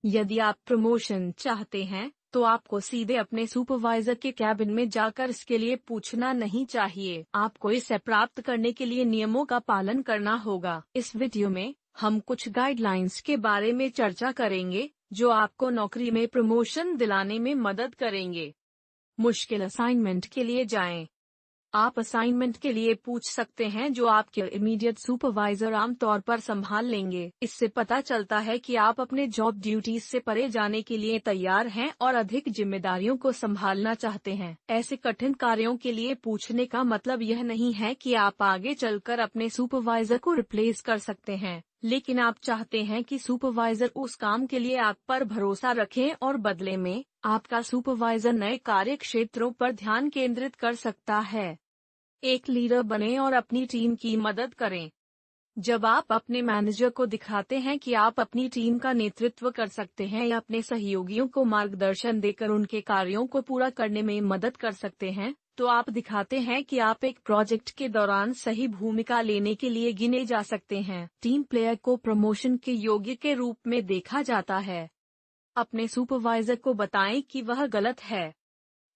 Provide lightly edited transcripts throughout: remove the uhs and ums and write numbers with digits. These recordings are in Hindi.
यदि आप प्रमोशन चाहते हैं तो आपको सीधे अपने सुपरवाइजर के कैबिन में जाकर इसके लिए पूछना नहीं चाहिए। आपको इसे प्राप्त करने के लिए नियमों का पालन करना होगा। इस वीडियो में हम कुछ गाइडलाइंस के बारे में चर्चा करेंगे जो आपको नौकरी में प्रमोशन दिलाने में मदद करेंगे। मुश्किल असाइनमेंट के लिए जाएं। आप असाइनमेंट के लिए पूछ सकते हैं जो आपके इमीडिएट सुपरवाइजर आमतौर पर संभाल लेंगे। इससे पता चलता है कि आप अपने जॉब ड्यूटीज से परे जाने के लिए तैयार हैं और अधिक जिम्मेदारियों को संभालना चाहते हैं। ऐसे कठिन कार्यों के लिए पूछने का मतलब यह नहीं है कि आप आगे चलकर अपने सुपरवाइजर को रिप्लेस कर सकते हैं, लेकिन आप चाहते हैं कि सुपरवाइजर उस काम के लिए आप पर भरोसा रखें और बदले में आपका सुपरवाइजर नए कार्य क्षेत्रों पर ध्यान केंद्रित कर सकता है। एक लीडर बनें और अपनी टीम की मदद करें। जब आप अपने मैनेजर को दिखाते हैं कि आप अपनी टीम का नेतृत्व कर सकते हैं या अपने सहयोगियों को मार्गदर्शन देकर उनके कार्यों को पूरा करने में मदद कर सकते हैं, तो आप दिखाते हैं कि आप एक प्रोजेक्ट के दौरान सही भूमिका लेने के लिए गिने जा सकते हैं। टीम प्लेयर को प्रमोशन के योग्य के रूप में देखा जाता है। अपने सुपरवाइजर को बताएं कि वह गलत है।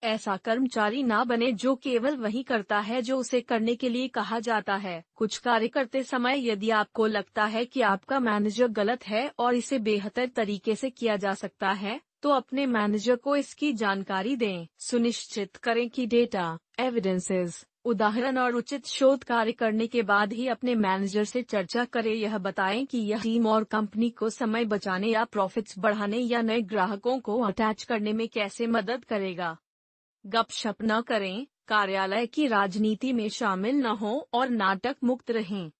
ऐसा कर्मचारी ना बने जो केवल वही करता है जो उसे करने के लिए कहा जाता है। कुछ कार्य करते समय यदि आपको लगता है कि आपका मैनेजर गलत है और इसे बेहतर तरीके से किया जा सकता है, तो अपने मैनेजर को इसकी जानकारी दें। सुनिश्चित करें कि डेटा, एविडेंसेस, उदाहरण और उचित शोध कार्य करने के बाद ही अपने मैनेजर से चर्चा करें। यह बताएं कि यह टीम और कंपनी को समय बचाने या प्रॉफिट्स बढ़ाने या नए ग्राहकों को अटैच करने में कैसे मदद करेगा। गपशप न करें, कार्यालय की राजनीति में शामिल न हों और नाटक मुक्त रहें।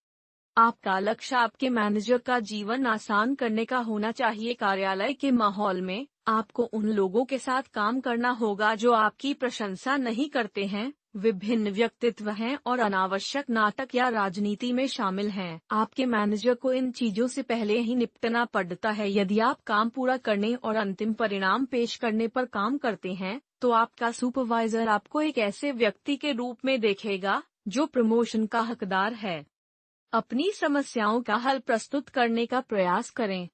आपका लक्ष्य आपके मैनेजर का जीवन आसान करने का होना चाहिए। कार्यालय के माहौल में आपको उन लोगों के साथ काम करना होगा जो आपकी प्रशंसा नहीं करते हैं, विभिन्न व्यक्तित्व हैं और अनावश्यक नाटक या राजनीति में शामिल हैं। आपके मैनेजर को इन चीजों से पहले ही निपटना पड़ता है। यदि आप काम पूरा करने और अंतिम परिणाम पेश करने पर काम करते हैं, तो आपका सुपरवाइजर आपको एक ऐसे व्यक्ति के रूप में देखेगा जो प्रमोशन का हकदार है। अपनी समस्याओं का हल प्रस्तुत करने का प्रयास करें।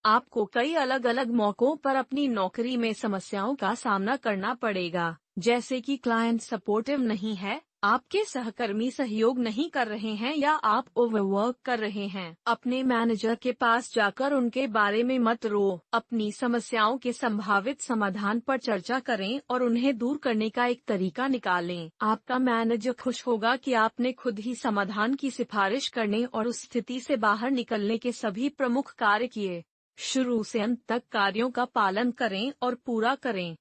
आपको कई अलग अलग मौकों पर अपनी नौकरी में समस्याओं का सामना करना पड़ेगा, जैसे कि क्लाइंट सपोर्टिव नहीं है, आपके सहकर्मी सहयोग नहीं कर रहे हैं या आप ओवरवर्क कर रहे हैं। अपने मैनेजर के पास जाकर उनके बारे में मत रो। अपनी समस्याओं के संभावित समाधान पर चर्चा करें और उन्हें दूर करने का एक तरीका निकालें। आपका मैनेजर खुश होगा कि आपने खुद ही समाधान की सिफारिश करने और उस स्थिति से बाहर निकलने के सभी प्रमुख कार्य किए। शुरू से अंत तक कार्यों का पालन करें और पूरा करें।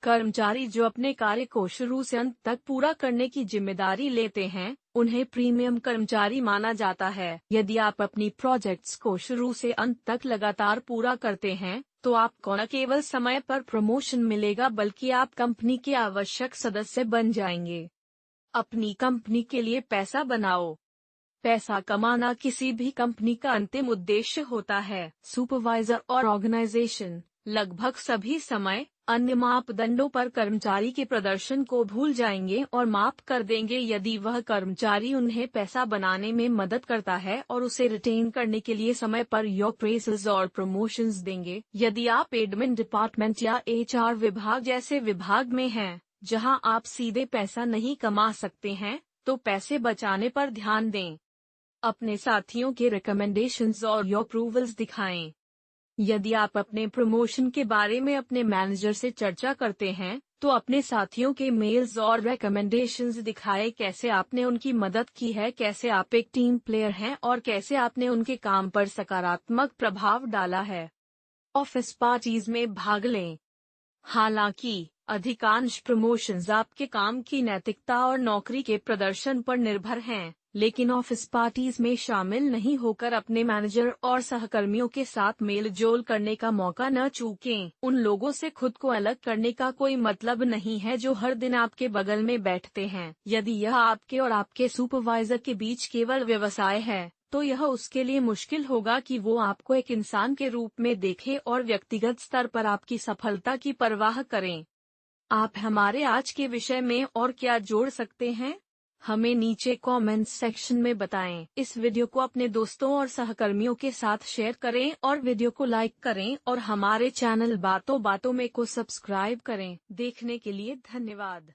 कर्मचारी जो अपने कार्य को शुरू से अंत तक पूरा करने की जिम्मेदारी लेते हैं, उन्हें प्रीमियम कर्मचारी माना जाता है। यदि आप अपनी प्रोजेक्ट्स को शुरू से अंत तक लगातार पूरा करते हैं, तो आपको न केवल समय पर प्रमोशन मिलेगा बल्कि आप कंपनी के आवश्यक सदस्य बन जाएंगे। अपनी कंपनी के लिए पैसा बनाओ। पैसा कमाना किसी भी कंपनी का अंतिम उद्देश्य होता है। सुपरवाइजर और ऑर्गेनाइजेशन लगभग सभी समय अन्य मापदंडों पर कर्मचारी के प्रदर्शन को भूल जाएंगे और माफ कर देंगे यदि वह कर्मचारी उन्हें पैसा बनाने में मदद करता है और उसे रिटेन करने के लिए समय पर प्रेसेस और प्रमोशंस देंगे। यदि आप एडमिन डिपार्टमेंट या एचआर विभाग जैसे विभाग में हैं, जहां आप सीधे पैसा नहीं कमा सकते हैं, तो पैसे बचाने पर ध्यान दें। अपने साथियों के रिकमेंडेशंस और अप्रूवल्स दिखाएं। यदि आप अपने प्रमोशन के बारे में अपने मैनेजर से चर्चा करते हैं, तो अपने साथियों के मेल्स और रिकमेंडेशंस दिखाएं। कैसे आपने उनकी मदद की है, कैसे आप एक टीम प्लेयर हैं और कैसे आपने उनके काम पर सकारात्मक प्रभाव डाला है। ऑफिस पार्टीज में भाग लें। हालांकि अधिकांश प्रमोशंस आपके काम की नैतिकता और नौकरी के प्रदर्शन पर निर्भर हैं, लेकिन ऑफिस पार्टीज में शामिल नहीं होकर अपने मैनेजर और सहकर्मियों के साथ मेल जोल करने का मौका न चूकें। उन लोगों से खुद को अलग करने का कोई मतलब नहीं है जो हर दिन आपके बगल में बैठते हैं। यदि यह आपके और आपके सुपरवाइजर के बीच केवल व्यवसाय है, तो यह उसके लिए मुश्किल होगा कि वो आपको एक इंसान के रूप में देखे और व्यक्तिगत स्तर पर आपकी सफलता की परवाह करें। आप हमारे आज के विषय में और क्या जोड़ सकते हैं? हमें नीचे कमेंट सेक्शन में बताएं। इस वीडियो को अपने दोस्तों और सहकर्मियों के साथ शेयर करें और वीडियो को लाइक करें और हमारे चैनल बातों बातों में को सब्सक्राइब करें। देखने के लिए धन्यवाद।